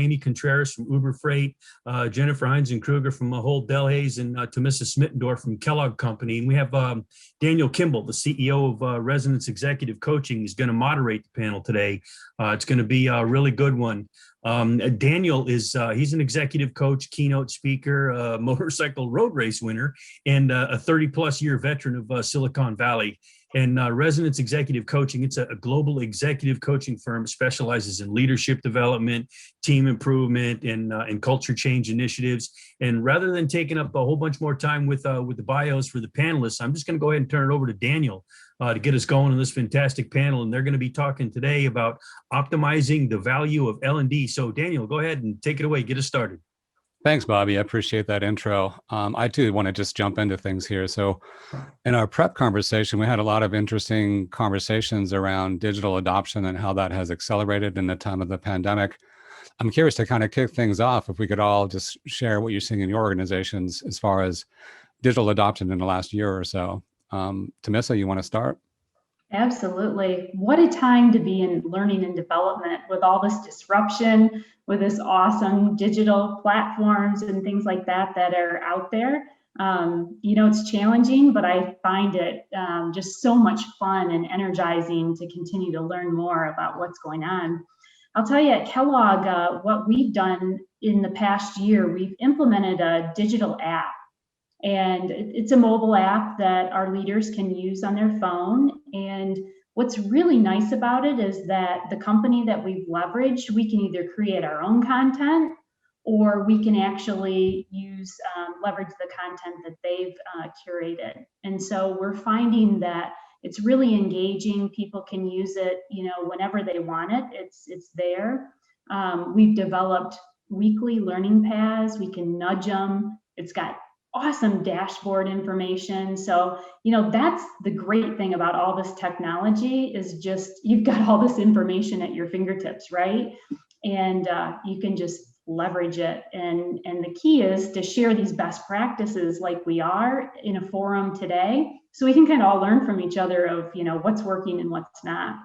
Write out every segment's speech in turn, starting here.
Amy Contreras from Uber Freight, Jennifer Heinzen Krueger from Ahold, Delhaize, and Tomissa Smittendorf from Kellogg Company. And we have Daniel Kimble, the CEO of Resonance Executive Coaching, is going to moderate the panel today. It's going to be a really good one. Daniel is, he's an executive coach, keynote speaker, motorcycle road race winner, and a 30-plus year veteran of Silicon Valley. And Resonance Executive Coaching, it's a global executive coaching firm, specializes in leadership development, team improvement, and culture change initiatives. And rather than taking up a whole bunch more time with the bios for the panelists, I'm just going to go ahead and turn it over to Daniel to get us going on this fantastic panel. And they're going to be talking today about optimizing the value of L&D. So Daniel, go ahead and take it away. Get us started. Thanks, Bobby. I appreciate that intro. I too want to just jump into things here. So in our prep conversation, we had a lot of interesting conversations around digital adoption and how that has accelerated in the time of the pandemic. I'm curious to kind of kick things off, if we could all just share what you're seeing in your organizations as far as digital adoption in the last year or so. Tomissa, you want to start? Absolutely. What a time to be in learning and development with all this disruption, with this awesome digital platforms and things like that that are out there. It's challenging, but I find it just so much fun and energizing to continue to learn more about what's going on. I'll tell you at Kellogg, what we've done in the past year, we've implemented a digital app. And it's a mobile app that our leaders can use on their phone. And what's really nice about it is that the company that we've leveraged, we can either create our own content or we can actually leverage the content that they've curated. And so we're finding that it's really engaging. People can use it, whenever they want it. It's there. We've developed weekly learning paths. We can nudge them. It's got awesome dashboard information. So, that's the great thing about all this technology is just, you've got all this information at your fingertips, right? And you can just leverage it. And the key is to share these best practices like we are in a forum today, so we can kind of all learn from each other of, what's working and what's not.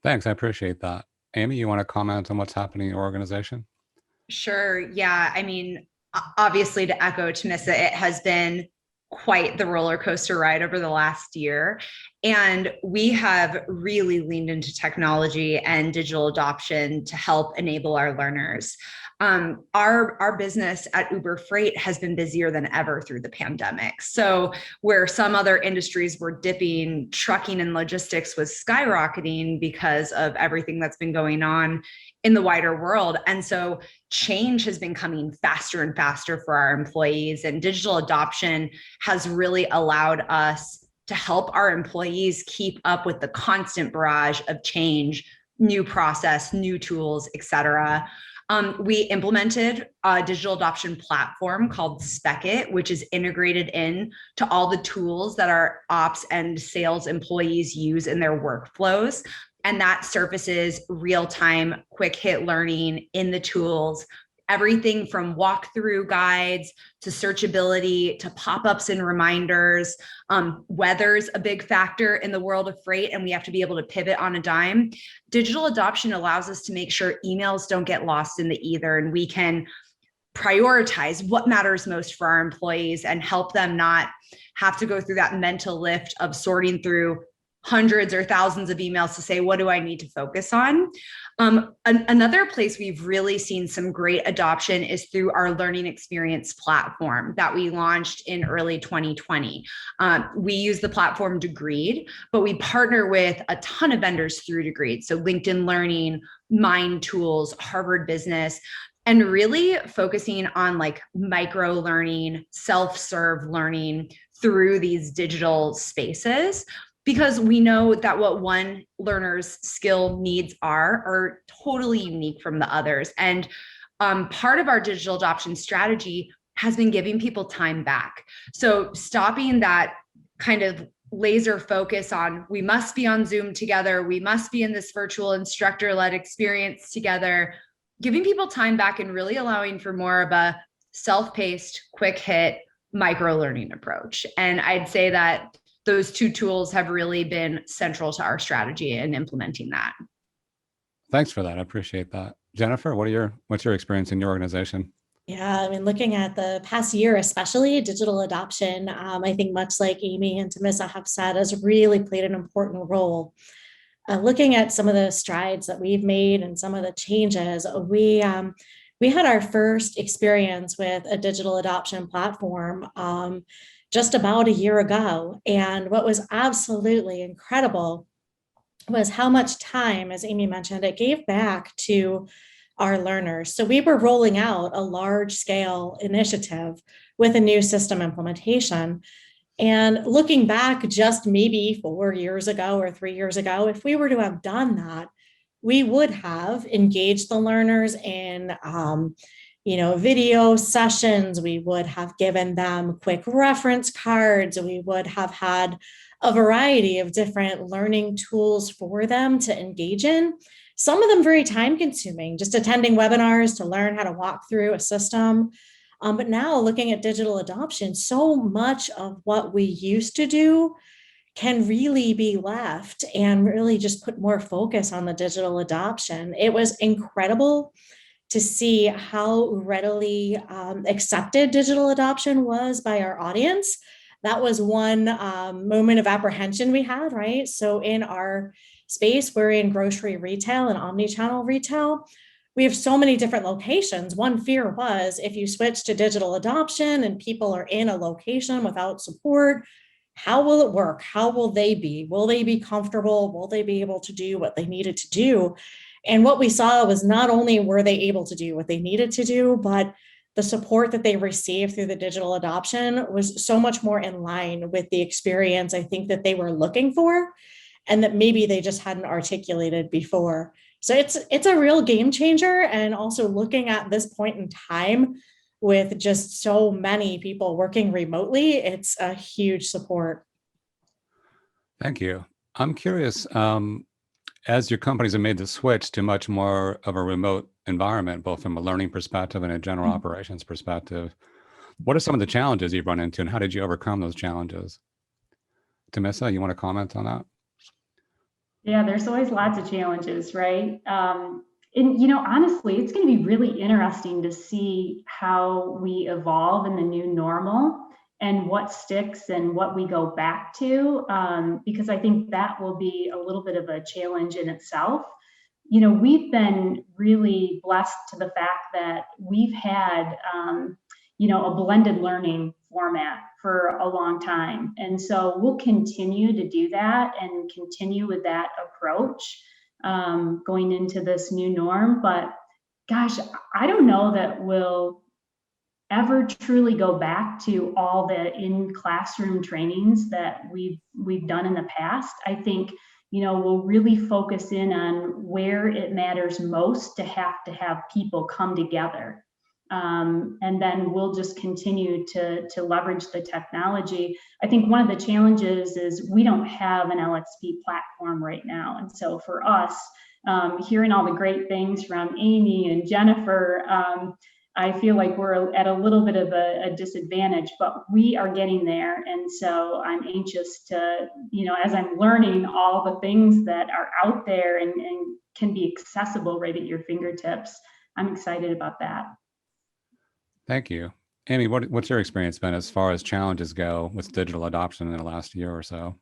Thanks, I appreciate that. Amy, you want to comment on what's happening in your organization? Sure, yeah. I mean, obviously, to echo Tomissa, it has been quite the roller coaster ride over the last year. And we have really leaned into technology and digital adoption to help enable our learners. Our business at Uber Freight has been busier than ever through the pandemic. So where some other industries were dipping, trucking and logistics was skyrocketing because of everything that's been going on in the wider world. And so change has been coming faster and faster for our employees, and digital adoption has really allowed us to help our employees keep up with the constant barrage of change, new process, new tools, et cetera. We implemented a digital adoption platform called Spec-It, which is integrated in to all the tools that our ops and sales employees use in their workflows. And that surfaces real-time, quick hit learning in the tools, everything from walkthrough guides to searchability to pop-ups and reminders. Weather's a big factor in the world of freight, and we have to be able to pivot on a dime. Digital adoption allows us to make sure emails don't get lost in the ether, and we can prioritize what matters most for our employees and help them not have to go through that mental lift of sorting through hundreds or thousands of emails to say, what do I need to focus on? Another place we've really seen some great adoption is through our learning experience platform that we launched in early 2020. We use the platform Degreed, but we partner with a ton of vendors through Degreed. So LinkedIn Learning, Mind Tools, Harvard Business, and really focusing on like micro learning, self-serve learning through these digital spaces. Because we know that what one learner's skill needs are totally unique from the others. And part of our digital adoption strategy has been giving people time back. So stopping that kind of laser focus on, we must be on Zoom together, we must be in this virtual instructor-led experience together, giving people time back and really allowing for more of a self-paced, quick hit, micro learning approach. And I'd say that those two tools have really been central to our strategy in implementing that. Thanks for that. I appreciate that. Jennifer, what's your experience in your organization? Yeah, I mean, looking at the past year, especially digital adoption, I think much like Amy and Tomissa have said, has really played an important role. Looking at some of the strides that we've made and some of the changes, we had our first experience with a digital adoption platform just about a year ago. And what was absolutely incredible was how much time, as Amy mentioned, it gave back to our learners. So we were rolling out a large scale initiative with a new system implementation. And looking back just maybe 4 years ago or 3 years ago, if we were to have done that, we would have engaged the learners in video sessions. We would have given them quick reference cards. We would have had a variety of different learning tools for them to engage in. Some of them very time consuming, just attending webinars to learn how to walk through a system. But now looking at digital adoption, so much of what we used to do can really be left and really just put more focus on the digital adoption. It was incredible to see how readily accepted digital adoption was by our audience. That was one moment of apprehension we had, right? So in our space, we're in grocery retail and omni-channel retail. We have so many different locations. One fear was if you switch to digital adoption and people are in a location without support, how will it work? How will they be? Will they be comfortable? Will they be able to do what they needed to do? And what we saw was not only were they able to do what they needed to do, but the support that they received through the digital adoption was so much more in line with the experience I think that they were looking for and that maybe they just hadn't articulated before. So it's a real game changer. And also looking at this point in time with just so many people working remotely, it's a huge support. Thank you. I'm curious, as your companies have made the switch to much more of a remote environment, both from a learning perspective and a general operations perspective, what are some of the challenges you've run into and how did you overcome those challenges? Tomissa, you want to comment on that? Yeah, there's always lots of challenges, right? And honestly, it's going to be really interesting to see how we evolve in the new normal and what sticks and what we go back to, because I think that will be a little bit of a challenge in itself. We've been really blessed to the fact that we've had, a blended learning format for a long time. And so we'll continue to do that and continue with that approach going into this new norm. But gosh, I don't know that we'll ever truly go back to all the in-classroom trainings that we've done in the past. I think, we'll really focus in on where it matters most to have people come together. And then we'll just continue to leverage the technology. I think one of the challenges is we don't have an LXP platform right now. And so for us, hearing all the great things from Amy and Jennifer, I feel like we're at a little bit of a disadvantage, but we are getting there. And so I'm anxious to, as I'm learning all the things that are out there and can be accessible right at your fingertips, I'm excited about that. Thank you. Amy, what's your experience been as far as challenges go with digital adoption in the last year or so?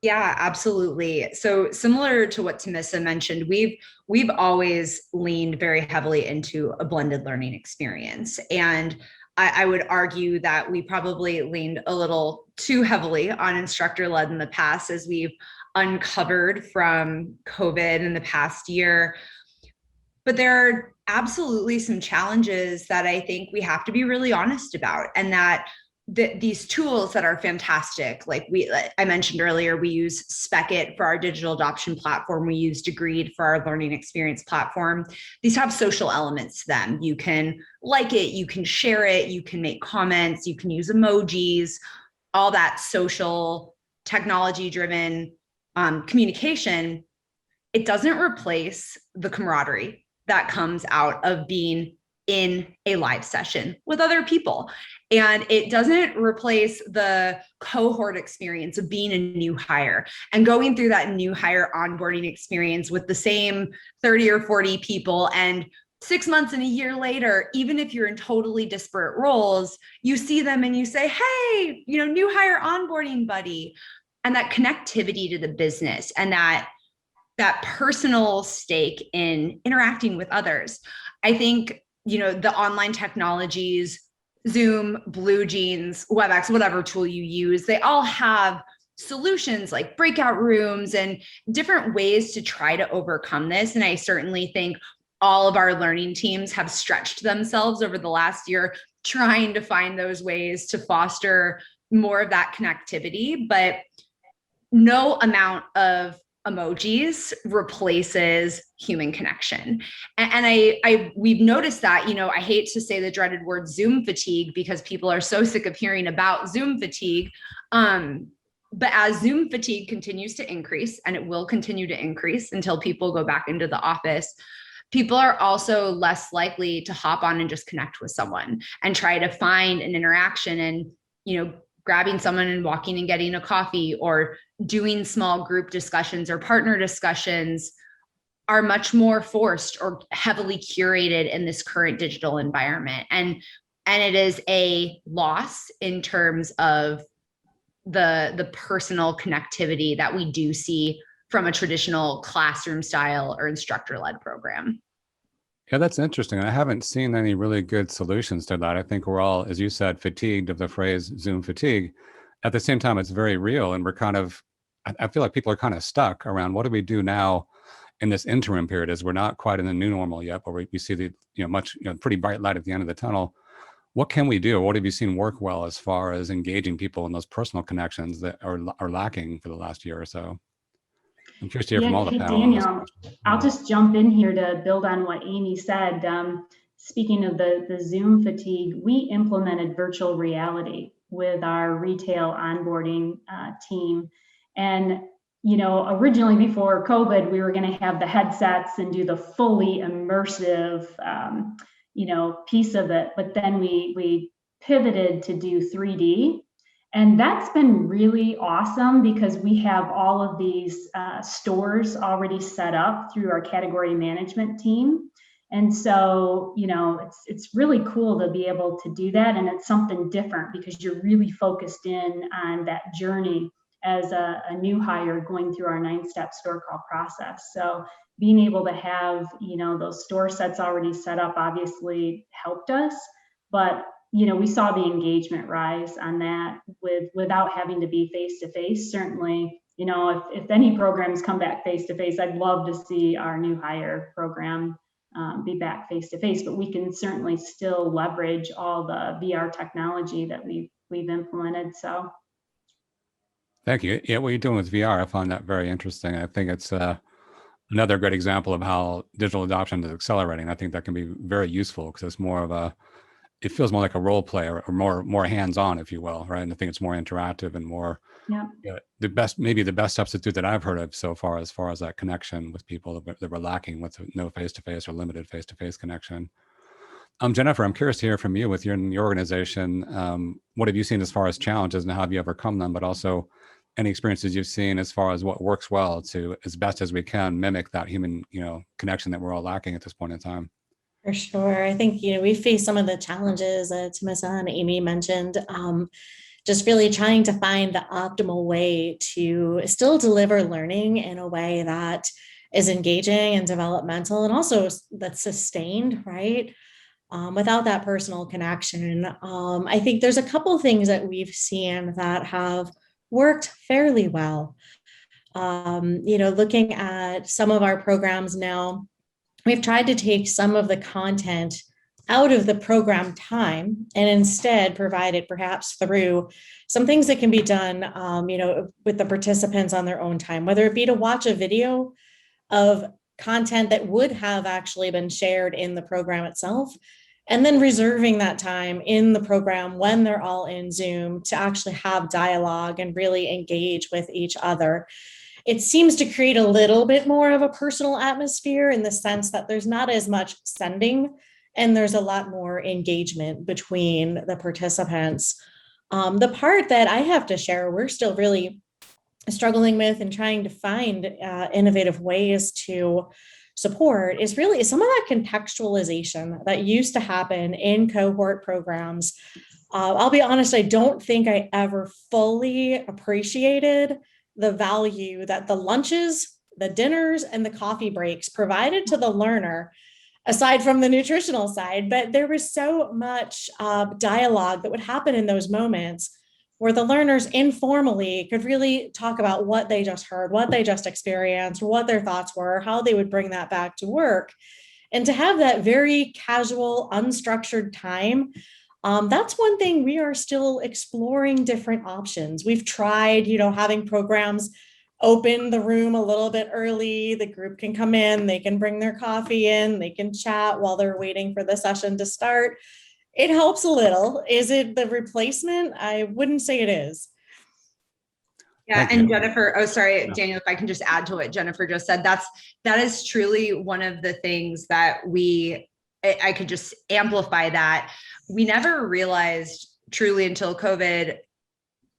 Yeah, absolutely. So similar to what Tomissa mentioned, we've always leaned very heavily into a blended learning experience. And I would argue that we probably leaned a little too heavily on instructor-led in the past as we've uncovered from COVID in the past year. But there are absolutely some challenges that I think we have to be really honest about, and that these tools that are fantastic, like I mentioned earlier, we use Speckit for our digital adoption platform. We use Degreed for our learning experience platform. These have social elements to them. You can like it, you can share it, you can make comments, you can use emojis, all that social technology-driven communication. It doesn't replace the camaraderie that comes out of being in a live session with other people. And it doesn't replace the cohort experience of being a new hire and going through that new hire onboarding experience with the same 30 or 40 people. And 6 months and a year later, even if you're in totally disparate roles, you see them and you say, hey, new hire onboarding buddy. And that connectivity to the business and that personal stake in interacting with others. I think, the online technologies, Zoom, Blue Jeans, WebEx, whatever tool you use, they all have solutions like breakout rooms and different ways to try to overcome this. And I certainly think all of our learning teams have stretched themselves over the last year trying to find those ways to foster more of that connectivity. But no amount of emojis replaces human connection. And we've noticed that, I hate to say the dreaded word Zoom fatigue because people are so sick of hearing about Zoom fatigue. But as Zoom fatigue continues to increase, and it will continue to increase until people go back into the office, people are also less likely to hop on and just connect with someone and try to find an interaction and, grabbing someone and walking and getting a coffee or doing small group discussions or partner discussions are much more forced or heavily curated in this current digital environment. And it is a loss in terms of the personal connectivity that we do see from a traditional classroom style or instructor-led program. Yeah, that's interesting. I haven't seen any really good solutions to that. I think we're all, as you said, fatigued of the phrase Zoom fatigue. At the same time, it's very real. And we're I feel like people are kind of stuck around what do we do now in this interim period as we're not quite in the new normal yet, but we see the, pretty bright light at the end of the tunnel. What can we do? What have you seen work well as far as engaging people in those personal connections that are lacking for the last year or so? I'm curious to hear from all the panel. Daniel, I'll just jump in here to build on what Amy said. Speaking of the Zoom fatigue, we implemented virtual reality with our retail onboarding team. And, originally before COVID, we were going to have the headsets and do the fully immersive, piece of it. But then we pivoted to do 3D. And that's been really awesome because we have all of these stores already set up through our category management team. And so, it's really cool to be able to do that. And it's something different because you're really focused in on that journey as a new hire going through our 9-step store call process. So being able to have, those store sets already set up obviously helped us, but we saw the engagement rise on that without having to be face-to-face. Certainly, if any programs come back face-to-face, I'd love to see our new hire program be back face-to-face, but we can certainly still leverage all the VR technology that we've implemented. So. Thank you. Yeah, what you're doing with VR, I find that very interesting. I think it's another great example of how digital adoption is accelerating. I think that can be very useful because it's more of it feels more like a role play or more hands-on, if you will, right? And I think it's more interactive and more the best substitute that I've heard of so far as that connection with people that were lacking with no face-to-face or limited face-to-face connection. Jennifer, I'm curious to hear from you with your organization. What have you seen as far as challenges and how have you overcome them? But also any experiences you've seen as far as what works well to, as best as we can, mimic that human, connection that we're all lacking at this point in time. For sure. I think, we face some of the challenges that Tomissa and Amy mentioned, just really trying to find the optimal way to still deliver learning in a way that is engaging and developmental and also that's sustained, right? Without that personal connection. I think there's a couple of things that we've seen that have worked fairly well. Looking at some of our programs now, we've tried to take some of the content out of the program time and instead provide it perhaps through some things that can be done, with the participants on their own time, whether it be to watch a video of content that would have actually been shared in the program itself, and then reserving that time in the program when they're all in Zoom to actually have dialogue and really engage with each other. It seems to create a little bit more of a personal atmosphere in the sense that there's not as much sending and there's a lot more engagement between the participants. The part that I have to share, we're still really struggling with and trying to find innovative ways to support is really some of that contextualization that used to happen in cohort programs. I'll be honest, I don't think I ever fully appreciated the value that the lunches, the dinners, and the coffee breaks provided to the learner, aside from the nutritional side. But there was so much dialogue that would happen in those moments where the learners informally could really talk about what they just heard, what they just experienced, what their thoughts were, how they would bring that back to work. And to have that very casual, unstructured time, that's one thing we are still exploring different options. We've tried, having programs open the room a little bit early. The group can come in, they can bring their coffee in, they can chat while they're waiting for the session to start. It helps a little. Is it the replacement? I wouldn't say it is. Yeah, and Jennifer, Daniel, if I can just add to what Jennifer just said, that is truly one of the things that I could just amplify that. We never realized truly until COVID.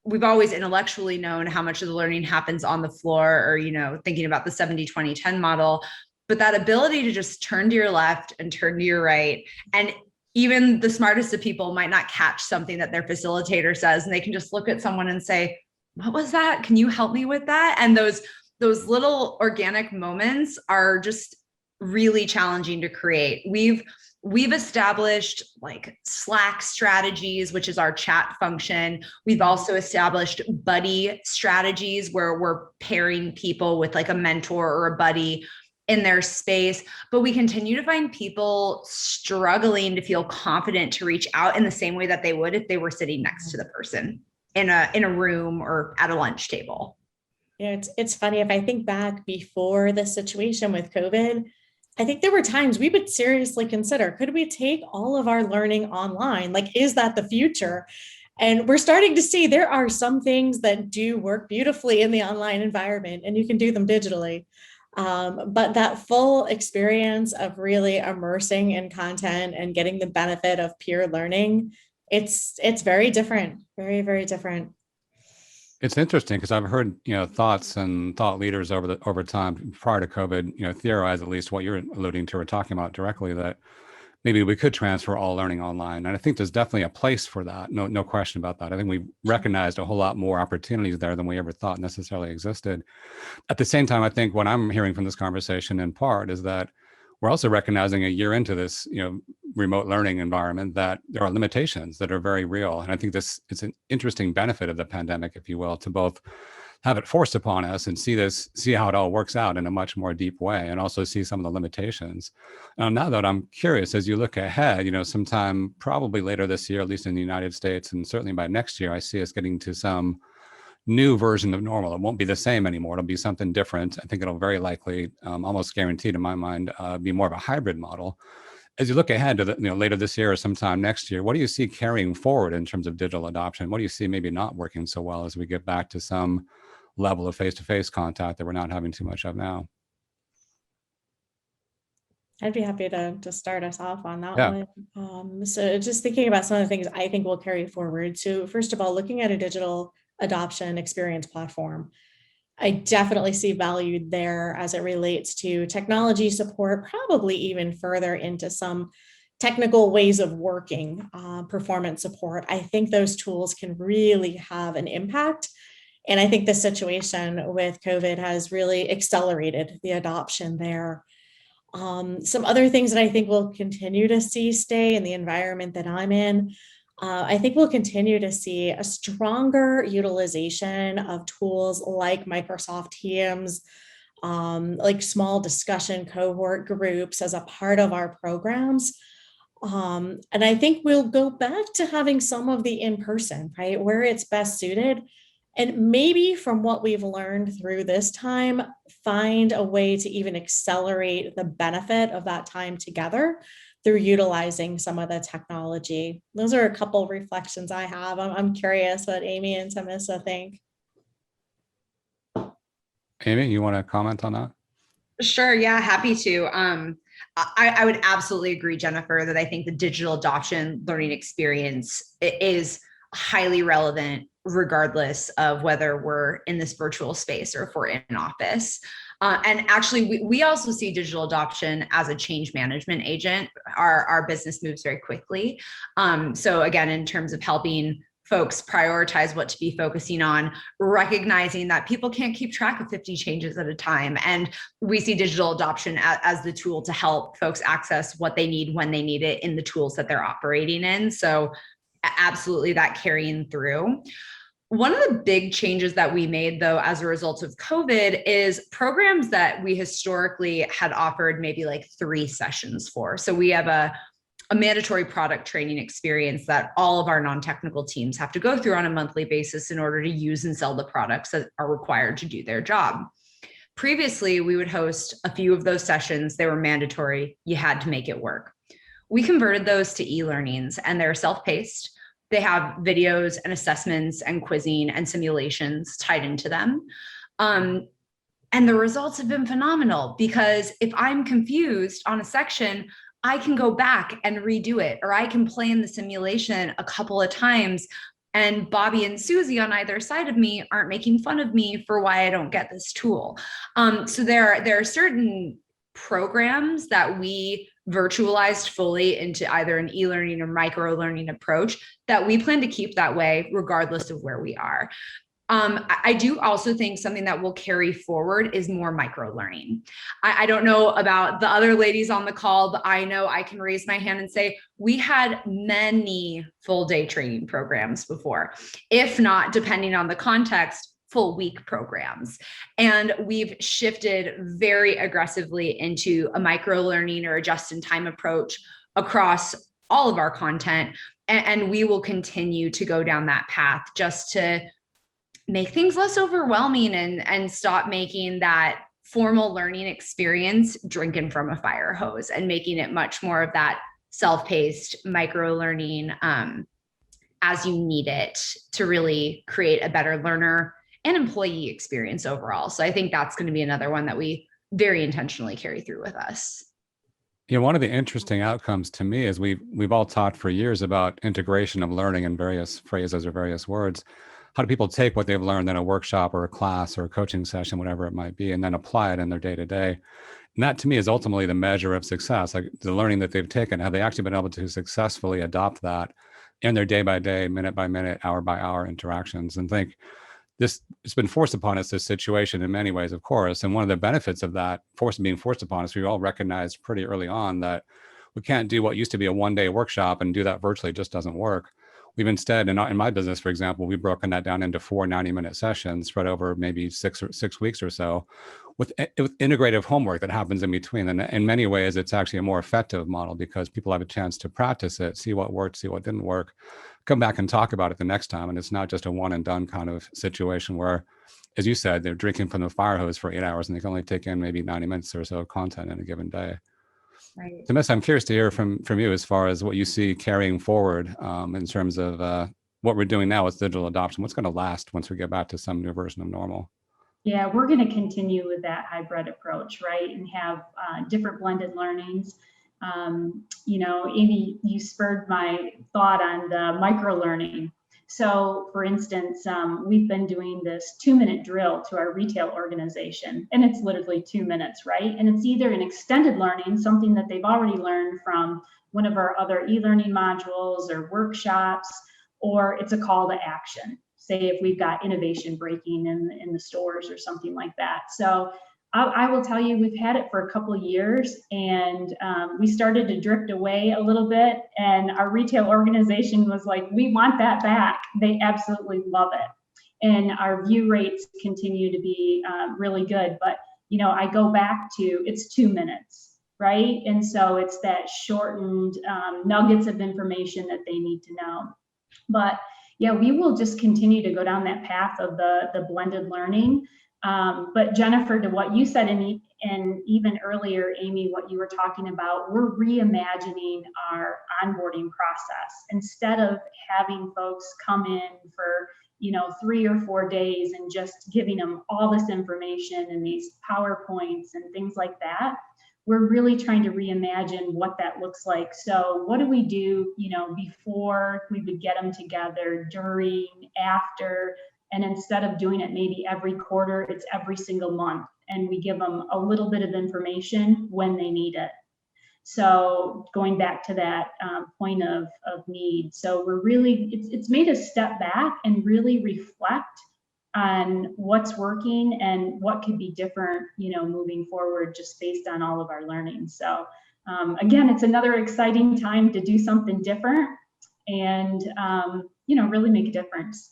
We've always intellectually known how much of the learning happens on the floor, or, thinking about the 70-20-10 model, but that ability to just turn to your left and turn to your right, and even the smartest of people might not catch something that their facilitator says, and they can just look at someone and say, what was that? Can you help me with that? And those little organic moments are just really challenging to create. We've established like Slack strategies, which is our chat function. We've also established buddy strategies where we're pairing people with like a mentor or a buddy in their space, but we continue to find people struggling to feel confident to reach out in the same way that they would if they were sitting next to the person in a room or at a lunch table. It's funny, if I think back before the situation with COVID, I think there were times we would seriously consider, could we take all of our learning online? Like, is that the future? And we're starting to see there are some things that do work beautifully in the online environment, and you can do them digitally. But that full experience of really immersing in content and getting the benefit of peer learning, it's very different, very, very different. It's interesting because I've heard, thoughts and thought leaders over time prior to COVID, theorize at least what you're alluding to or talking about directly, that maybe we could transfer all learning online. And I think there's definitely a place for that. No question about that. I think we've recognized a whole lot more opportunities there than we ever thought necessarily existed. At the same time, I think what I'm hearing from this conversation in part is that we're also recognizing a year into this, remote learning environment, that there are limitations that are very real. And I think it's an interesting benefit of the pandemic, if you will, to both have it forced upon us and see how it all works out in a much more deep way, and also see some of the limitations. Now that I'm curious, as you look ahead, sometime probably later this year, at least in the United States, and certainly by next year, I see us getting to some new version of normal. It won't be the same anymore. It'll be something different. I think it'll very likely, almost guaranteed in my mind, be more of a hybrid model. As you look ahead to later this year or sometime next year, what do you see carrying forward in terms of digital adoption? What do you see maybe not working so well as we get back to some level of face-to-face contact that we're not having too much of now? I'd be happy to start us off on that one. So just thinking about some of the things I think will carry forward. So first of all, looking at a digital adoption experience platform, I definitely see value there as it relates to technology support, probably even further into some technical ways of working, performance support. I think those tools can really have an impact. And I think the situation with COVID has really accelerated the adoption there. Some other things that I think we'll continue to see stay in the environment that I'm in. I think we'll continue to see a stronger utilization of tools like Microsoft Teams, like small discussion cohort groups as a part of our programs. And I think we'll go back to having some of the in-person, right, where it's best suited. And maybe from what we've learned through this time, find a way to even accelerate the benefit of that time together through utilizing some of the technology. Those are a couple of reflections I have. I'm curious what Amy and Tomissa think. Amy, you want to comment on that? Sure. Yeah, happy to. I would absolutely agree, Jennifer, that I think the digital adoption learning experience is highly relevant regardless of whether we're in this virtual space or if we're in office. And actually, we also see digital adoption as a change management agent. Our business moves very quickly. So again, in terms of helping folks prioritize what to be focusing on, recognizing that people can't keep track of 50 changes at a time. And we see digital adoption as the tool to help folks access what they need when they need it in the tools that they're operating in. So absolutely that carrying through. One of the big changes that we made, though, as a result of COVID is programs that we historically had offered maybe like 3 sessions for. So we have a mandatory product training experience that all of our non-technical teams have to go through on a monthly basis in order to use and sell the products that are required to do their job. Previously, we would host a few of those sessions. They were mandatory. You had to make it work. We converted those to e-learnings, and they're self-paced. They have videos and assessments and quizzing and simulations tied into them. And the results have been phenomenal, because if I'm confused on a section, I can go back and redo it, or I can play in the simulation a couple of times, and Bobby and Susie on either side of me aren't making fun of me for why I don't get this tool. So there are certain programs that we virtualized fully into either an e-learning or micro-learning approach that we plan to keep that way regardless of where we are. I do also think something that will carry forward is more micro-learning. I don't know about the other ladies on the call, but I know I can raise my hand and say we had many full-day training programs before, if not, depending on the context, full week programs. And we've shifted very aggressively into a micro-learning or a just-in-time approach across all of our content. And we will continue to go down that path just to make things less overwhelming and stop making that formal learning experience drinking from a fire hose, and making it much more of that self-paced micro learning as you need it to really create a better learner and employee experience overall. So I think that's going to be another one that we very intentionally carry through with us. You know, one of the interesting outcomes to me is we've all talked for years about integration of learning in various phrases or various words. How do people take what they've learned in a workshop or a class or a coaching session, whatever it might be, and then apply it in their day-to-day? And that to me is ultimately the measure of success, like the learning that they've taken. Have they actually been able to successfully adopt that in their day-by-day, minute-by-minute, hour-by-hour interactions? And think it's been forced upon us, this situation, in many ways, of course. And one of the benefits of that being forced upon us, we all recognized pretty early on that we can't do what used to be a one-day workshop and do that virtually. It just doesn't work. We've instead, in my business, for example, we've broken that down into 4 90-minute sessions spread over maybe 6 weeks or so, with integrative homework that happens in between. And in many ways, it's actually a more effective model because people have a chance to practice it, see what worked, see what didn't work, come back and talk about it the next time. And it's not just a one and done kind of situation where, as you said, they're drinking from the fire hose for 8 hours and they can only take in maybe 90 minutes or so of content in a given day. Right. Tomissa, I'm curious to hear from you as far as what you see carrying forward in terms of what we're doing now with digital adoption. What's going to last once we get back to some new version of normal? Yeah, we're going to continue with that hybrid approach, right? And have different blended learnings. Amy, you spurred my thought on the micro learning. So for instance, we've been doing this 2-minute drill to our retail organization, and it's literally 2 minutes, right? And it's either an extended learning, something that they've already learned from one of our other e-learning modules or workshops, or it's a call to action. Say if we've got innovation breaking in the stores or something like that. So I will tell you, we've had it for a couple of years, and we started to drift away a little bit, and our retail organization was like, we want that back. They absolutely love it. And our view rates continue to be really good. But, I go back to, it's 2 minutes, right? And so it's that shortened nuggets of information that they need to know. But yeah, we will just continue to go down that path of the blended learning. But Jennifer, to what you said, and even earlier, Amy, what you were talking about, we're reimagining our onboarding process. Instead of having folks come in for 3 or 4 days and just giving them all this information and these PowerPoints and things like that, we're really trying to reimagine what that looks like. So what do we do, before we would get them together, during, after, and instead of doing it maybe every quarter, it's every single month. And we give them a little bit of information when they need it. So going back to that point of need. So we're really, it's made us step back and really reflect on what's working and what could be different, moving forward, just based on all of our learning. So again, it's another exciting time to do something different and, really make a difference.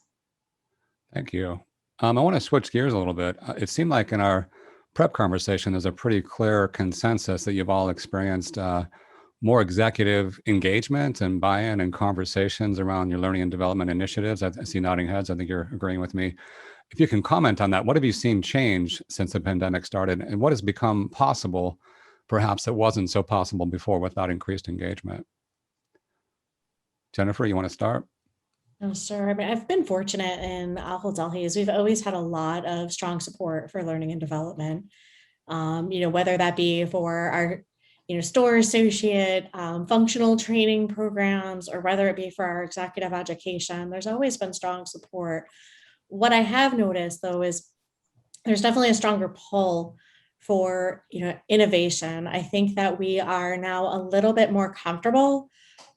Thank you. I want to switch gears a little bit. It seemed like in our prep conversation, there's a pretty clear consensus that you've all experienced more executive engagement and buy-in and conversations around your learning and development initiatives. I see nodding heads. I think you're agreeing with me. If you can comment on that, what have you seen change since the pandemic started, and what has become possible, perhaps that wasn't so possible before without increased engagement? Jennifer, you want to start? Oh, sure. I mean, I've been fortunate in Ahold Delhaize. We've always had a lot of strong support for learning and development. Whether that be for our, store associate, functional training programs, or whether it be for our executive education, there's always been strong support. What I have noticed, though, is there's definitely a stronger pull for, innovation. I think that we are now a little bit more comfortable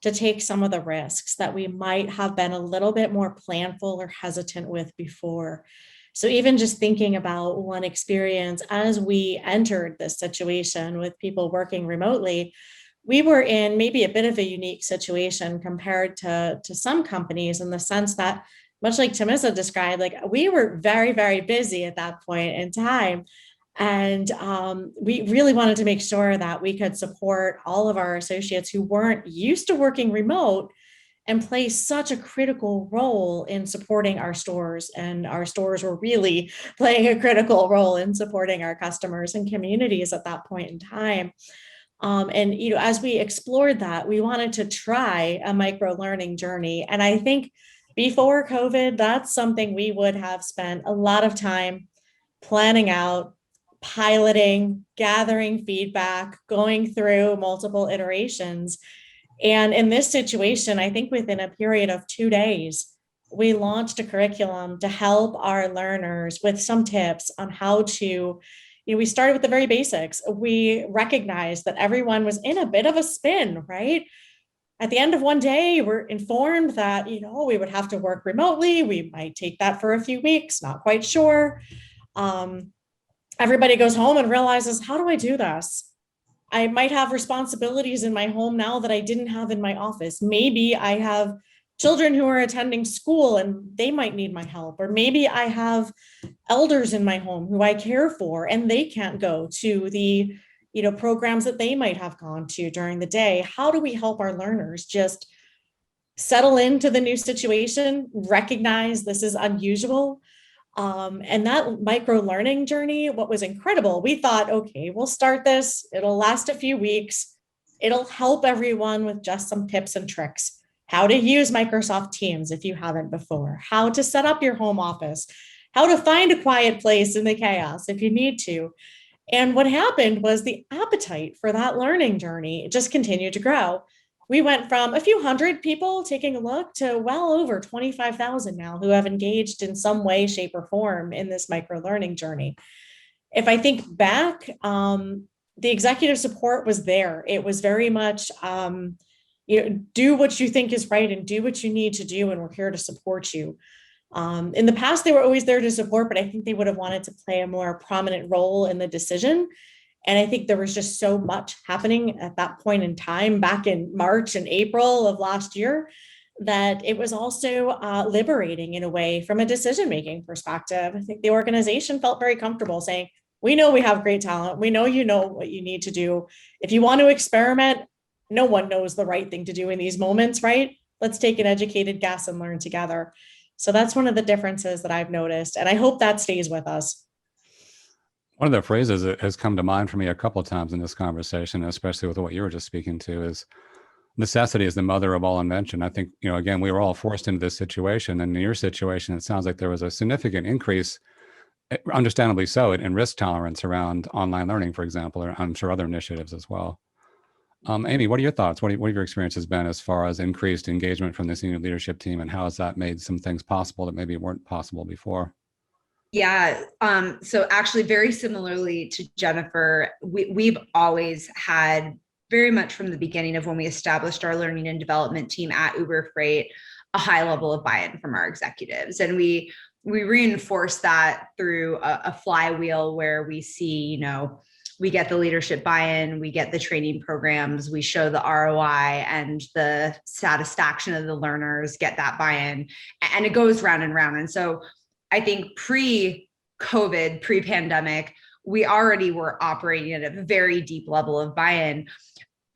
to take some of the risks that we might have been a little bit more planful or hesitant with before. So even just thinking about one experience as we entered this situation with people working remotely, we were in maybe a bit of a unique situation compared to some companies, in the sense that, much like Tomissa described, like, we were very, very busy at that point in time. And we really wanted to make sure that we could support all of our associates who weren't used to working remote and play such a critical role in supporting our stores. And our stores were really playing a critical role in supporting our customers and communities at that point in time. As we explored that, we wanted to try a micro learning journey. And I think before COVID, that's something we would have spent a lot of time planning out, piloting, gathering feedback, going through multiple iterations. And in this situation, I think within a period of 2 days, we launched a curriculum to help our learners with some tips on how to, we started with the very basics. We recognized that everyone was in a bit of a spin, right? At the end of one day, we're informed that, we would have to work remotely. We might take that for a few weeks, not quite sure. Everybody goes home and realizes, how do I do this? I might have responsibilities in my home now that I didn't have in my office. Maybe I have children who are attending school and they might need my help. Or maybe I have elders in my home who I care for and they can't go to the programs that they might have gone to during the day. How do we help our learners just settle into the new situation, recognize this is unusual? And that micro learning journey, what was incredible, we thought, okay, we'll start this. It'll last a few weeks. It'll help everyone with just some tips and tricks. How to use Microsoft Teams if you haven't before, how to set up your home office, how to find a quiet place in the chaos if you need to. And what happened was the appetite for that learning journey just continued to grow. We went from a few hundred people taking a look to well over 25,000 now who have engaged in some way, shape, or form in this micro learning journey. If I think back, the executive support was there. It was very much, do what you think is right and do what you need to do, and we're here to support you. In the past, they were always there to support, but I think they would have wanted to play a more prominent role in the decision. And I think there was just so much happening at that point in time, back in March and April of last year, that it was also liberating in a way from a decision-making perspective. I think the organization felt very comfortable saying, we know we have great talent. We know you know what you need to do. If you want to experiment, no one knows the right thing to do in these moments, right? Let's take an educated guess and learn together. So that's one of the differences that I've noticed. And I hope that stays with us. One of the phrases that has come to mind for me a couple of times in this conversation, especially with what you were just speaking to, is necessity is the mother of all invention. I think, again, we were all forced into this situation. And in your situation, it sounds like there was a significant increase understandably so, and risk tolerance around online learning, for example, or I'm sure other initiatives as well. Amy, what are your thoughts? What have your experiences been as far as increased engagement from the senior leadership team, and how has that made some things possible that maybe weren't possible before? Yeah. So actually, very similarly to Jennifer, we've always had, very much from the beginning of when we established our learning and development team at Uber Freight, a high level of buy-in from our executives. And we reinforce that through a flywheel where we see, we get the leadership buy-in, we get the training programs, we show the ROI, and the satisfaction of the learners get that buy-in, and it goes round and round. And so I think pre-COVID, pre-pandemic, we already were operating at a very deep level of buy-in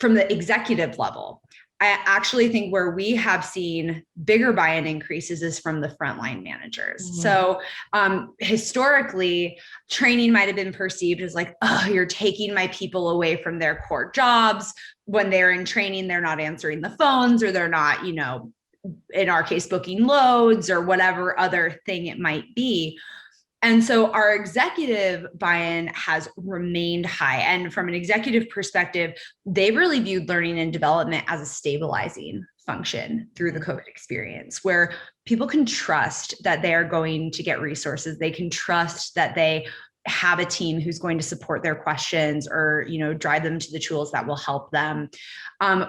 from the executive level. I actually think where we have seen bigger buy-in increases is from the frontline managers. Mm-hmm. So historically, training might have been perceived as like, oh, you're taking my people away from their core jobs. When they're in training, they're not answering the phones, or they're not, in our case, booking loads or whatever other thing it might be. And so our executive buy-in has remained high. And from an executive perspective, they really viewed learning and development as a stabilizing function through the COVID experience, where people can trust that they are going to get resources. They can trust that they have a team who's going to support their questions, or, drive them to the tools that will help them.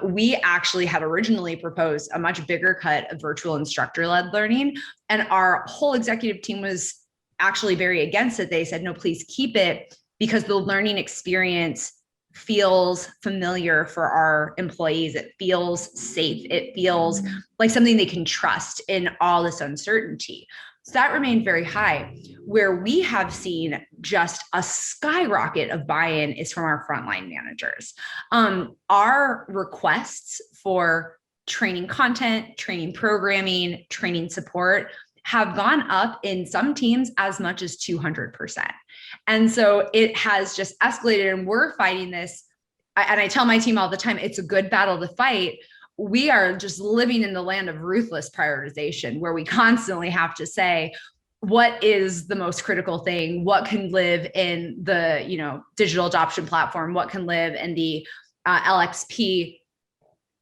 We actually had originally proposed a much bigger cut of virtual instructor-led learning, and our whole executive team was actually very against it. They said, no, please keep it, because the learning experience feels familiar for our employees. It feels safe. It feels like something they can trust in all this uncertainty. So that remained very high. Where we have seen just a skyrocket of buy-in is from our frontline managers. Our requests for training content, training programming, training support have gone up in some teams as much as 200%. And so it has just escalated, and we're fighting this. And I tell my team all the time, it's a good battle to fight. We are just living in the land of ruthless prioritization, where we constantly have to say, what is the most critical thing? What can live in the, digital adoption platform? What can live in the LXP?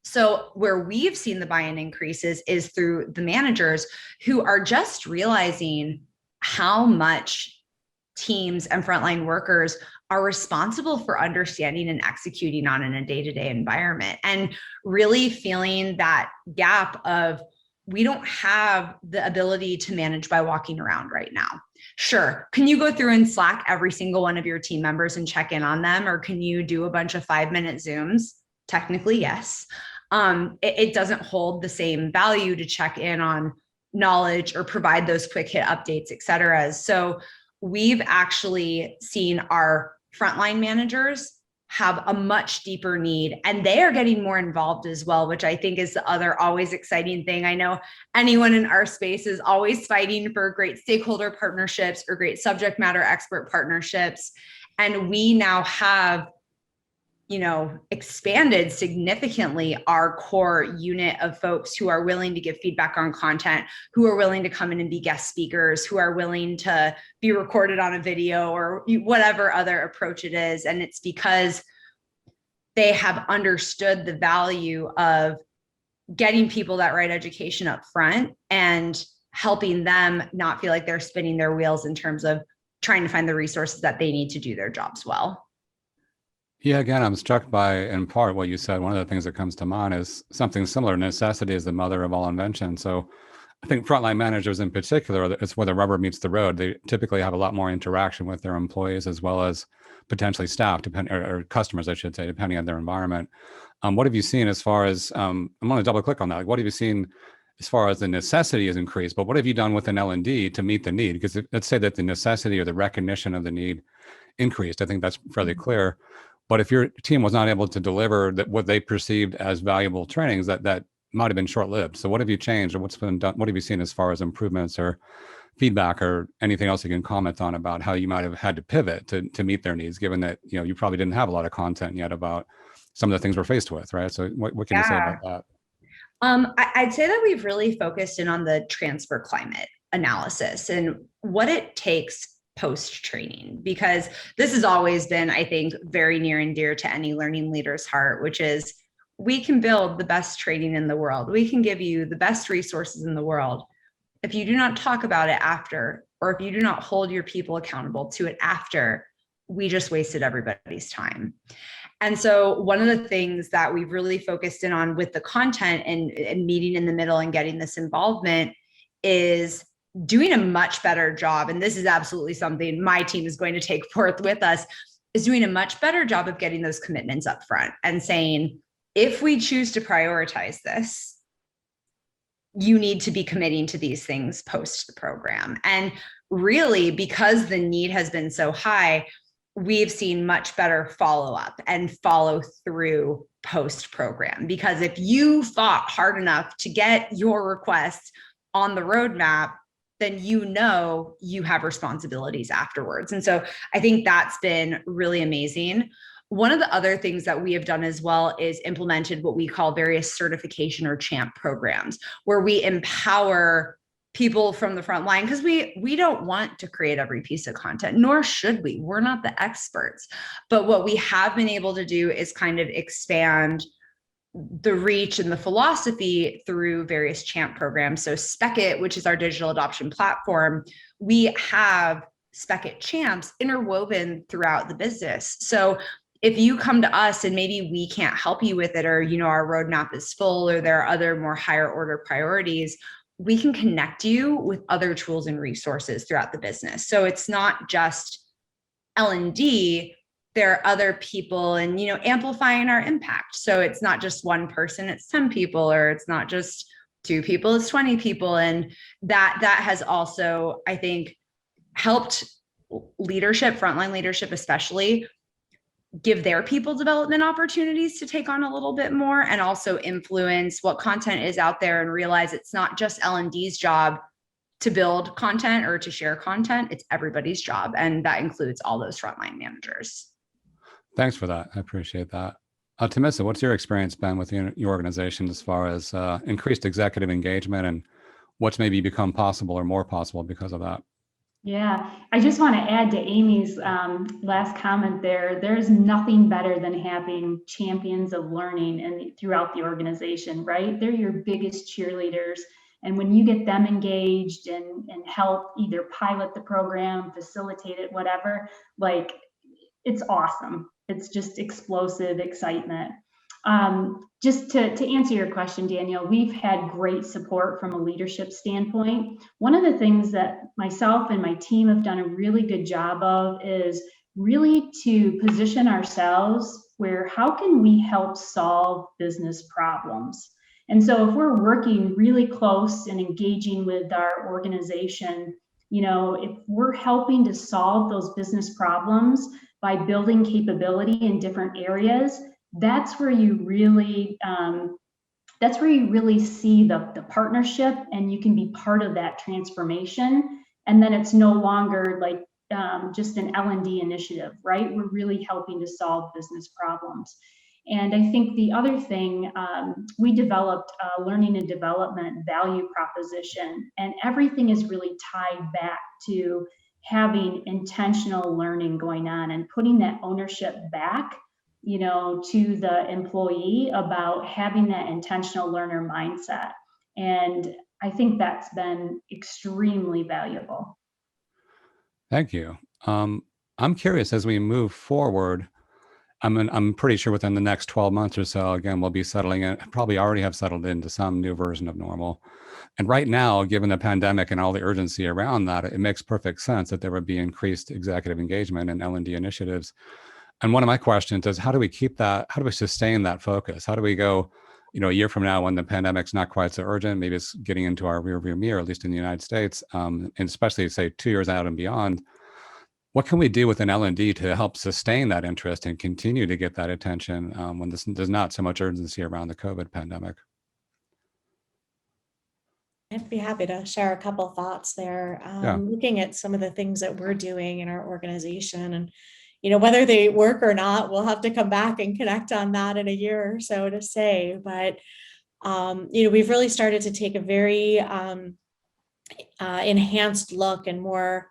So where we've seen the buy-in increases is through the managers, who are just realizing how much teams and frontline workers are responsible for understanding and executing on in a day-to-day environment, and really feeling that gap of, we don't have the ability to manage by walking around right now. Sure. Can you go through and Slack every single one of your team members and check in on them? Or can you do a bunch of 5-minute Zooms? Technically, yes. It doesn't hold the same value to check in on knowledge or provide those quick hit updates, et cetera. So we've actually seen our frontline managers have a much deeper need, and they are getting more involved as well, which I think is the other always exciting thing. I know anyone in our space is always fighting for great stakeholder partnerships or great subject matter expert partnerships. And we now have, expanded significantly our core unit of folks who are willing to give feedback on content, who are willing to come in and be guest speakers, who are willing to be recorded on a video, or whatever other approach it is. And it's because they have understood the value of getting people that right education up front and helping them not feel like they're spinning their wheels in terms of trying to find the resources that they need to do their jobs well. Yeah, again, I'm struck by, in part, what you said. One of the things that comes to mind is something similar. Necessity is the mother of all invention. So I think frontline managers in particular, it's where the rubber meets the road. They typically have a lot more interaction with their employees, as well as potentially staff, or customers, I should say, depending on their environment. What have you seen as far as, I'm going to double click on that. Like, what have you seen as far as the necessity has increased, but what have you done with an L&D to meet the need? Because let's say that the necessity or the recognition of the need increased. I think that's fairly clear. But if your team was not able to deliver that, what they perceived as valuable trainings, that might have been short-lived. So what have you changed, or what's been done? What have you seen as far as improvements or feedback, or anything else you can comment on about how you might have had to pivot to meet their needs, given that you probably didn't have a lot of content yet about some of the things we're faced with, right? So what can you say about that? I'd say that we've really focused in on the transfer climate analysis and what it takes post training, because this has always been, I think, very near and dear to any learning leader's heart, which is we can build the best training in the world. We can give you the best resources in the world. If you do not talk about it after, or if you do not hold your people accountable to it after, we just wasted everybody's time. And so one of the things that we've really focused in on with the content and meeting in the middle and getting this involvement is doing a much better job. And this is absolutely something my team is going to take forth with us, is doing a much better job of getting those commitments up front and saying, if we choose to prioritize this, you need to be committing to these things post the program. And really, because the need has been so high, we've seen much better follow-up and follow through post program. Because if you fought hard enough to get your request on the roadmap, then you know you have responsibilities afterwards. And so I think that's been really amazing. One of the other things that we have done as well is implemented what we call various certification or champ programs, where we empower people from the front line, because we don't want to create every piece of content, nor should we. We're not the experts. But what we have been able to do is kind of expand the reach and the philosophy through various champ programs. So Spec-It, which is our digital adoption platform, we have Spec-It champs interwoven throughout the business. So if you come to us and maybe we can't help you with it, or, you know, our roadmap is full, or there are other more higher order priorities, we can connect you with other tools and resources throughout the business. So it's not just L&D, there are other people and, you know, amplifying our impact. So it's not just one person, it's 10 people, or it's not just 2 people, it's 20 people. And that has also, I think, helped leadership, frontline leadership especially, give their people development opportunities to take on a little bit more, and also influence what content is out there, and realize it's not just L&D's job to build content or to share content, it's everybody's job. And that includes all those frontline managers. Thanks for that. I appreciate that. Tomissa, what's your experience been with your organization as far as increased executive engagement, and what's maybe become possible or more possible because of that? Yeah, I just want to add to Amy's last comment there. There's nothing better than having champions of learning and throughout the organization, right? They're your biggest cheerleaders. And when you get them engaged and help either pilot the program, facilitate it, whatever, like, it's awesome. It's just explosive excitement. Just to answer your question, Daniel, we've had great support from a leadership standpoint. One of the things that myself and my team have done a really good job of is really to position ourselves where, how can we help solve business problems? And so if we're working really close and engaging with our organization, you know, if we're helping to solve those business problems by building capability in different areas, that's where you really see the partnership, and you can be part of that transformation. And then it's no longer like just an L&D initiative, right? We're really helping to solve business problems. And I think the other thing, we developed a learning and development value proposition, and everything is really tied back to having intentional learning going on and putting that ownership back, you know, to the employee about having that intentional learner mindset. And I think that's been extremely valuable. Thank you. I'm curious, as we move forward, I'm pretty sure within the next 12 months or so, again, we'll be settling in, probably already have settled into some new version of normal. And right now, given the pandemic and all the urgency around that, it makes perfect sense that there would be increased executive engagement and L&D initiatives. And one of my questions is, how do we keep that? How do we sustain that focus? How do we go, you know, a year from now when the pandemic's not quite so urgent, maybe it's getting into our rearview mirror, at least in the United States, and especially say 2 years out and beyond, what can we do within L&D to help sustain that interest and continue to get that attention when there's not so much urgency around the COVID pandemic? I'd be happy to share a couple thoughts there. Looking at some of the things that we're doing in our organization, and, you know, whether they work or not, we'll have to come back and connect on that in a year or so to say. But, you know, we've really started to take a very enhanced look and more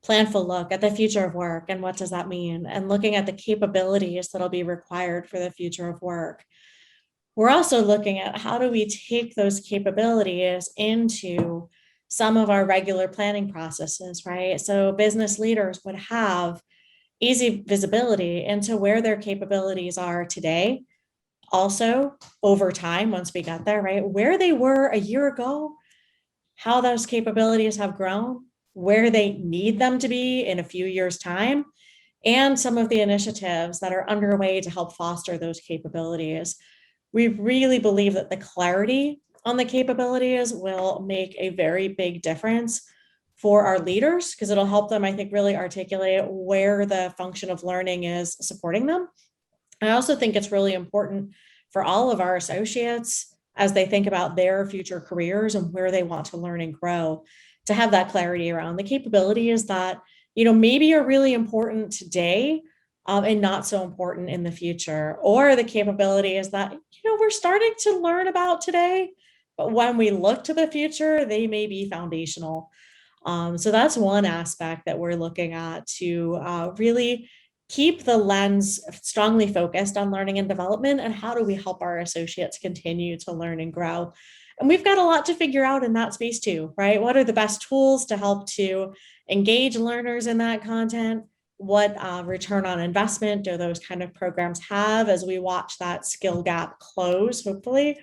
planful look at the future of work and what does that mean, and looking at the capabilities that'll be required for the future of work. We're also looking at how do we take those capabilities into some of our regular planning processes, right? So business leaders would have easy visibility into where their capabilities are today. Also, over time, once we got there, right, where they were a year ago, how those capabilities have grown, where they need them to be in a few years' time, and some of the initiatives that are underway to help foster those capabilities. We really believe that the clarity on the capabilities will make a very big difference for our leaders, because it'll help them, I think, really articulate where the function of learning is supporting them. I also think it's really important for all of our associates as they think about their future careers and where they want to learn and grow, to have that clarity around the capabilities that, maybe are really important today, and not so important in the future, or the capabilities that, we're starting to learn about today, but when we look to the future, they may be foundational. So that's one aspect that we're looking at to really keep the lens strongly focused on learning and development, and how do we help our associates continue to learn and grow. And we've got a lot to figure out in that space too, right? What are the best tools to help to engage learners in that content? What return on investment do those kind of programs have as we watch that skill gap close, hopefully?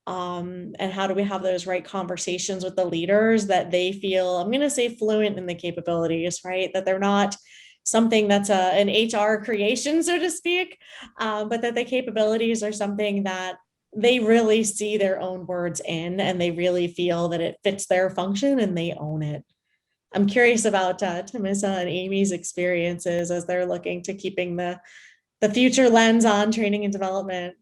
And how do we have those right conversations with the leaders that they feel, I'm going to say, fluent in the capabilities, right? That they're not something that's an HR creation, so to speak, but that the capabilities are something that they really see their own words in, and they really feel that it fits their function and they own it. I'm curious about Tomissa and Amy's experiences as they're looking to keeping the future lens on training and development.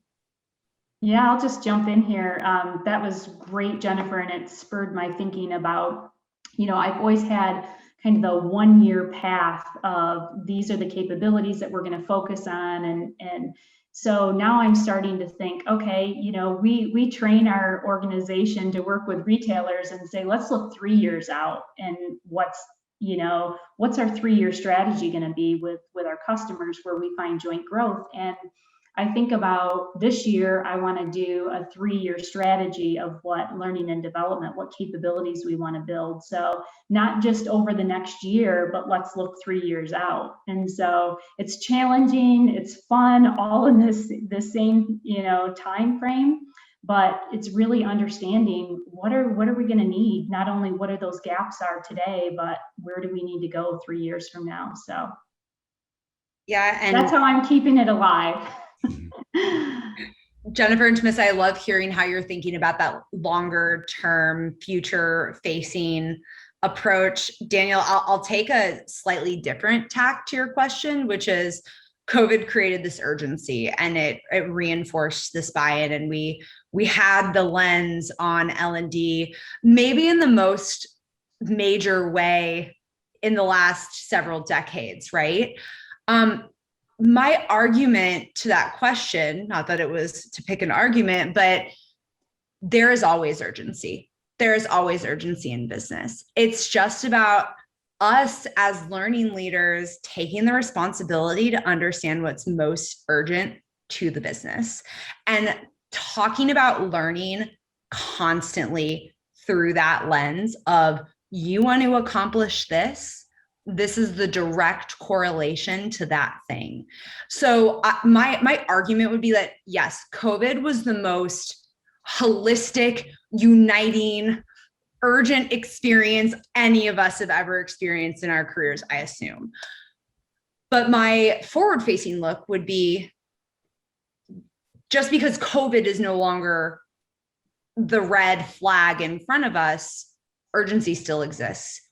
Yeah, I'll just jump in here. That was great, Jennifer, and it spurred my thinking about, I've always had kind of the 1 year path of these are the capabilities that we're going to focus on. And so now I'm starting to think, okay, we train our organization to work with retailers and say, let's look 3 years out, and what's our 3-year strategy going to be with our customers where we find joint growth. And I think about this year, I want to do a 3-year strategy of what learning and development, what capabilities we want to build. So not just over the next year, but let's look 3 years out. And so it's challenging, it's fun, all in the same, time frame. But it's really understanding what are we going to need? Not only what are those gaps are today, but where do we need to go 3 years from now? So yeah, and that's how I'm keeping it alive. Jennifer and Tomissa, I love hearing how you're thinking about that longer term, future facing approach. Daniel, I'll take a slightly different tack to your question, which is COVID created this urgency, and it reinforced this buy-in, and we had the lens on L&D maybe in the most major way in the last several decades, right? My argument to that question, not that it was to pick an argument, but there is always urgency. There is always urgency in business. It's just about us as learning leaders taking the responsibility to understand what's most urgent to the business and talking about learning constantly through that lens of, you want to accomplish this. This is the direct correlation to that thing. So my argument would be that, yes, COVID was the most holistic, uniting, urgent experience any of us have ever experienced in our careers, I assume. But my forward-facing look would be, just because COVID is no longer the red flag in front of us, urgency still exists.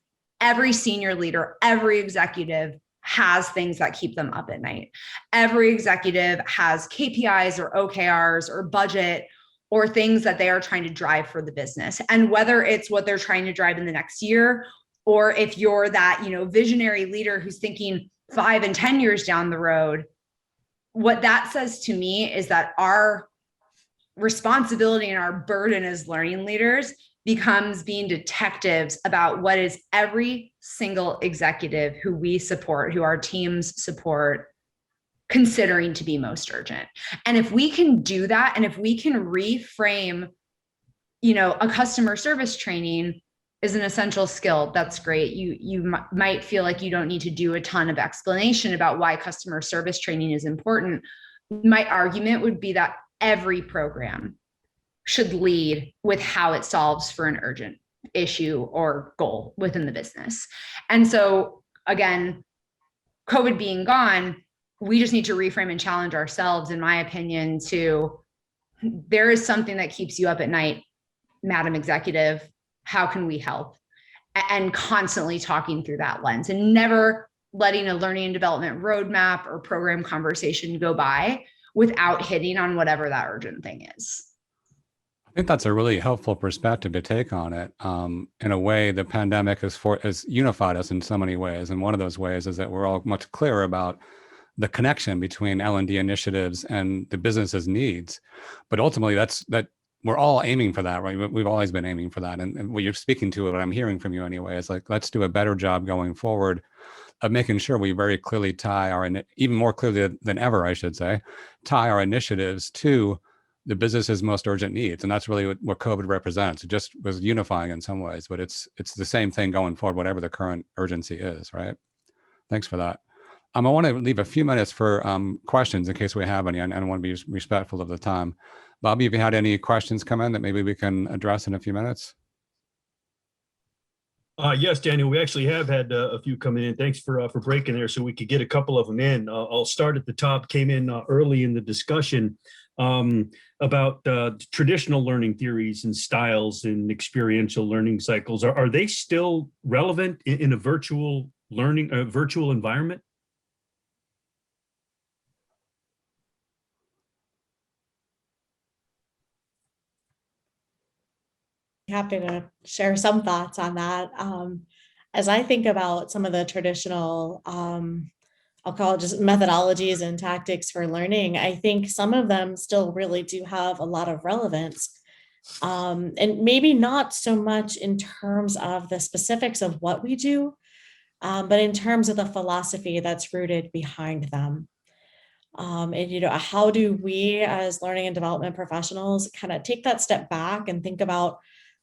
Every senior leader, every executive has things that keep them up at night. Every executive has KPIs or OKRs or budget or things that they are trying to drive for the business. And whether it's what they're trying to drive in the next year, or if you're that, visionary leader who's thinking 5 and 10 years down the road, what that says to me is that our responsibility and our burden as learning leaders becomes being detectives about what is every single executive who we support, who our teams support, considering to be most urgent. And if we can do that, and if we can reframe, a customer service training is an essential skill, that's great. You might feel like you don't need to do a ton of explanation about why customer service training is important. My argument would be that every program should lead with how it solves for an urgent issue or goal within the business. And so again, COVID being gone, we just need to reframe and challenge ourselves, in my opinion, to there is something that keeps you up at night, Madam Executive, how can we help? And constantly talking through that lens and never letting a learning and development roadmap or program conversation go by without hitting on whatever that urgent thing is. I think that's a really helpful perspective to take on it. In a way, the pandemic has unified us in so many ways. And one of those ways is that we're all much clearer about the connection between L&D initiatives and the business's needs. But ultimately, that we're all aiming for that, right? We've always been aiming for that. And what you're speaking to, what I'm hearing from you anyway, is like, let's do a better job going forward of making sure we very clearly tie even more clearly than ever, I should say, tie our initiatives to the business's most urgent needs. And that's really what COVID represents. It just was unifying in some ways, but it's the same thing going forward, whatever the current urgency is, right? Thanks for that. I want to leave a few minutes for questions in case we have any, and I want to be respectful of the time. Bobby, have you had any questions come in that maybe we can address in a few minutes? Yes, Daniel, we actually have had a few come in. Thanks for breaking there so we could get a couple of them in. I'll start at the top, came in early in the discussion about traditional learning theories and styles and experiential learning cycles. Are they still relevant in a virtual environment? Happy to share some thoughts on that. As I think about some of the traditional, I'll call it just methodologies and tactics for learning, I think some of them still really do have a lot of relevance. And maybe not so much in terms of the specifics of what we do, but in terms of the philosophy that's rooted behind them. And how do we as learning and development professionals kind of take that step back and think about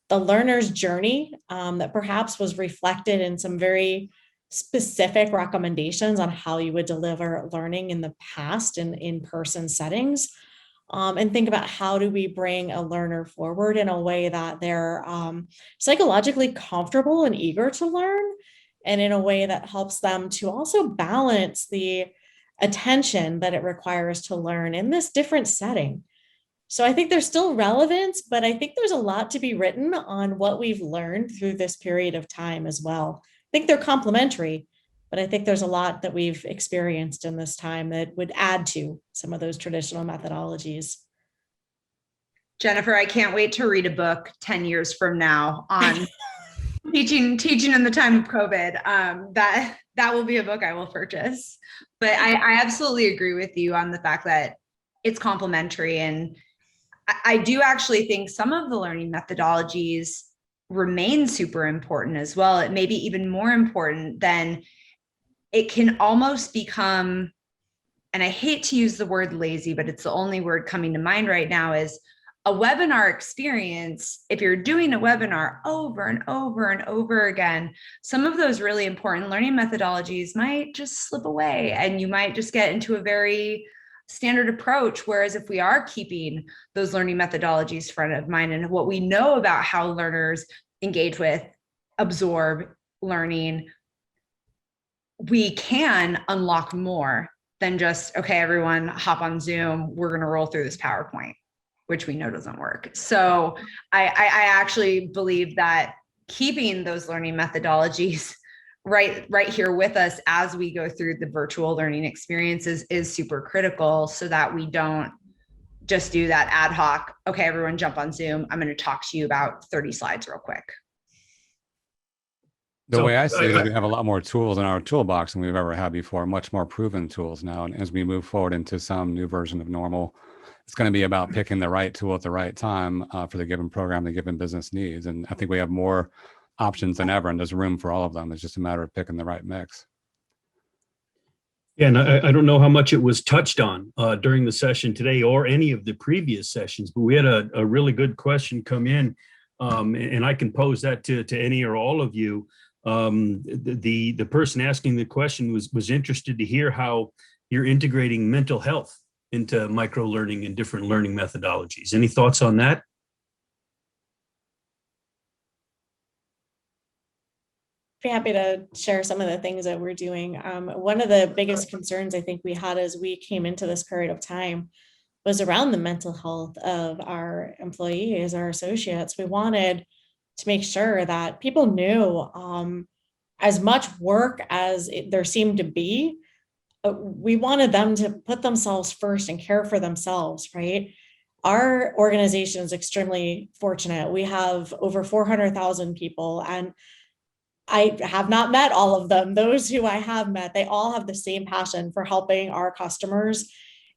the learner's journey that perhaps was reflected in some very specific recommendations on how you would deliver learning in the past in in-person settings, and think about how do we bring a learner forward in a way that they're psychologically comfortable and eager to learn, and in a way that helps them to also balance the attention that it requires to learn in this different setting. So I think there's still relevance, but I think there's a lot to be written on what we've learned through this period of time as well. I think they're complementary, but I think there's a lot that we've experienced in this time that would add to some of those traditional methodologies. Jennifer, I can't wait to read a book 10 years from now on teaching in the time of COVID. That will be a book I will purchase. But I absolutely agree with you on the fact that it's complementary. And I do actually think some of the learning methodologies remain super important as well. It may be even more important than it can almost become, and I hate to use the word lazy, but it's the only word coming to mind right now, is a webinar experience. If you're doing a webinar over and over and over again, some of those really important learning methodologies might just slip away and you might just get into a very standard approach. Whereas if we are keeping those learning methodologies front of mind and what we know about how learners engage with, absorb learning, we can unlock more than just, okay, everyone hop on Zoom, we're going to roll through this PowerPoint, which we know doesn't work. So I actually believe that keeping those learning methodologies right here with us as we go through the virtual learning experiences is super critical, so that we don't just do that ad hoc, okay, everyone jump on Zoom, I'm going to talk to you about 30 slides real quick. The So, way I see it is we have a lot more tools in our toolbox than we've ever had before, much more proven tools now. And as we move forward into some new version of normal, it's going to be about picking the right tool at the right time for the given program, the given business needs. And I think we have more options than ever, and there's room for all of them. It's just a matter of picking the right mix. Yeah, and I don't know how much it was touched on during the session today or any of the previous sessions, but we had a really good question come in, and I can pose that to any or all of you. The person asking the question was interested to hear how you're integrating mental health into micro learning and different learning methodologies. Any thoughts on that? Be happy to share some of the things that we're doing. One of the biggest concerns I think we had as we came into this period of time was around the mental health of our employees, our associates. We wanted to make sure that people knew as much work as there seemed to be, we wanted them to put themselves first and care for themselves, right? Our organization is extremely fortunate. We have over 400,000 people, and I have not met all of them. Those who I have met, they all have the same passion for helping our customers.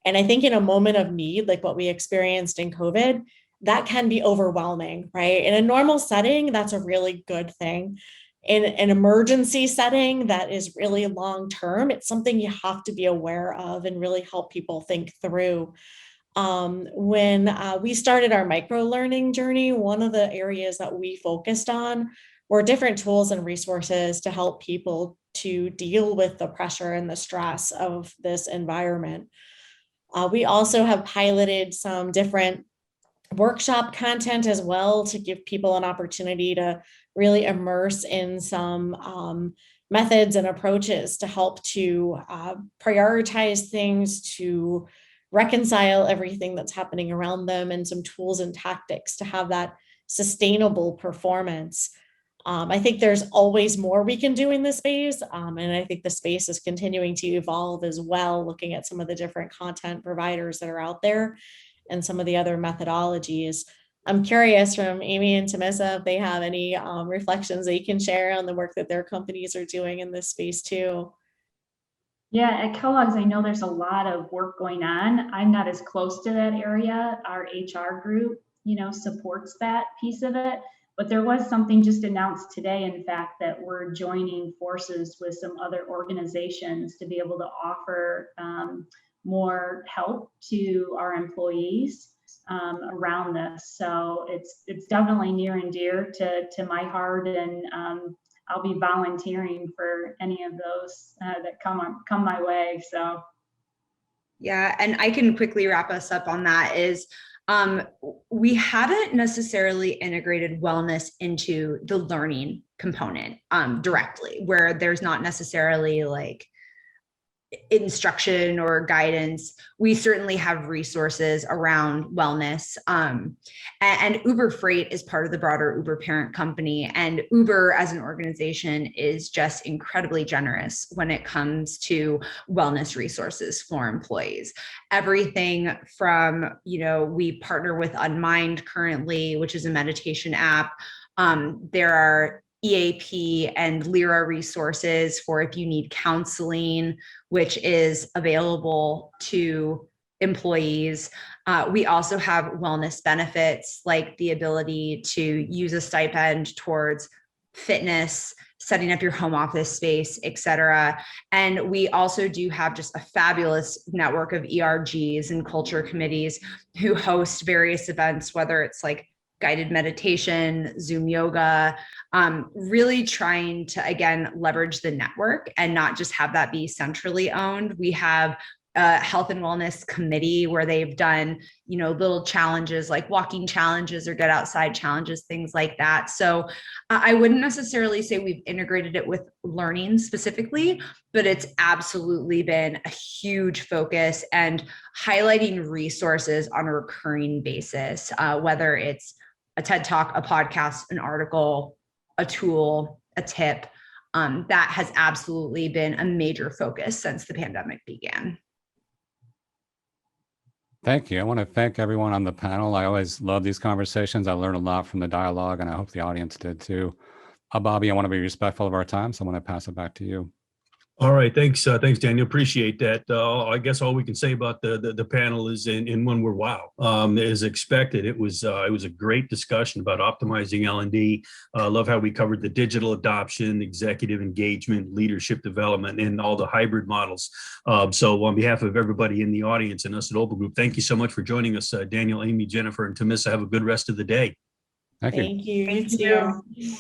And I think in a moment of need, like what we experienced in COVID, that can be overwhelming, right? In a normal setting, that's a really good thing. In an emergency setting that is really long-term, it's something you have to be aware of and really help people think through. When we started our micro-learning journey, one of the areas that we focused on were different tools and resources to help people to deal with the pressure and the stress of this environment. We also have piloted some different workshop content as well to give people an opportunity to really immerse in some methods and approaches to help to prioritize things, to reconcile everything that's happening around them, and some tools and tactics to have that sustainable performance. I think there's always more we can do in this space. And I think the space is continuing to evolve as well, looking at some of the different content providers that are out there and some of the other methodologies. I'm curious from Amy and Tomissa if they have any reflections they can share on the work that their companies are doing in this space too. Yeah, at Kellogg's, I know there's a lot of work going on. I'm not as close to that area. Our HR group, supports that piece of it. But there was something just announced today, in fact, that we're joining forces with some other organizations to be able to offer more help to our employees around this. So it's definitely near and dear to my heart, and I'll be volunteering for any of those that come my way. So yeah, and I can quickly wrap us up on that is we haven't necessarily integrated wellness into the learning component directly, where there's not necessarily like instruction or guidance. We certainly have resources around wellness. And Uber Freight is part of the broader Uber parent company. And Uber as an organization is just incredibly generous when it comes to wellness resources for employees. Everything from, we partner with Unmind currently, which is a meditation app. There are EAP and Lyra resources for if you need counseling, which is available to employees. We also have wellness benefits like the ability to use a stipend towards fitness, setting up your home office space, et cetera. And we also do have just a fabulous network of ERGs and culture committees who host various events, whether it's like guided meditation, Zoom yoga, really trying to, again, leverage the network and not just have that be centrally owned. We have a health and wellness committee where they've done, little challenges like walking challenges or get outside challenges, things like that. So I wouldn't necessarily say we've integrated it with learning specifically, but it's absolutely been a huge focus and highlighting resources on a recurring basis, whether it's a TED Talk, a podcast, an article, a tool, a tip. That has absolutely been a major focus since the pandemic began. Thank you. I want to thank everyone on the panel. I always love these conversations. I learned a lot from the dialogue, and I hope the audience did too. Bobby, I want to be respectful of our time, so I want to pass it back to you. All right, thanks, Daniel. Appreciate that. I guess all we can say about the panel is in one word, wow. As expected, it was a great discussion about optimizing L&D. Love how we covered the digital adoption, executive engagement, leadership development, and all the hybrid models. So on behalf of everybody in the audience and us at Opal Group, thank you so much for joining us, Daniel, Amy, Jennifer, and Tomissa. Have a good rest of the day. Thank you. Thank you. You Thank too. you.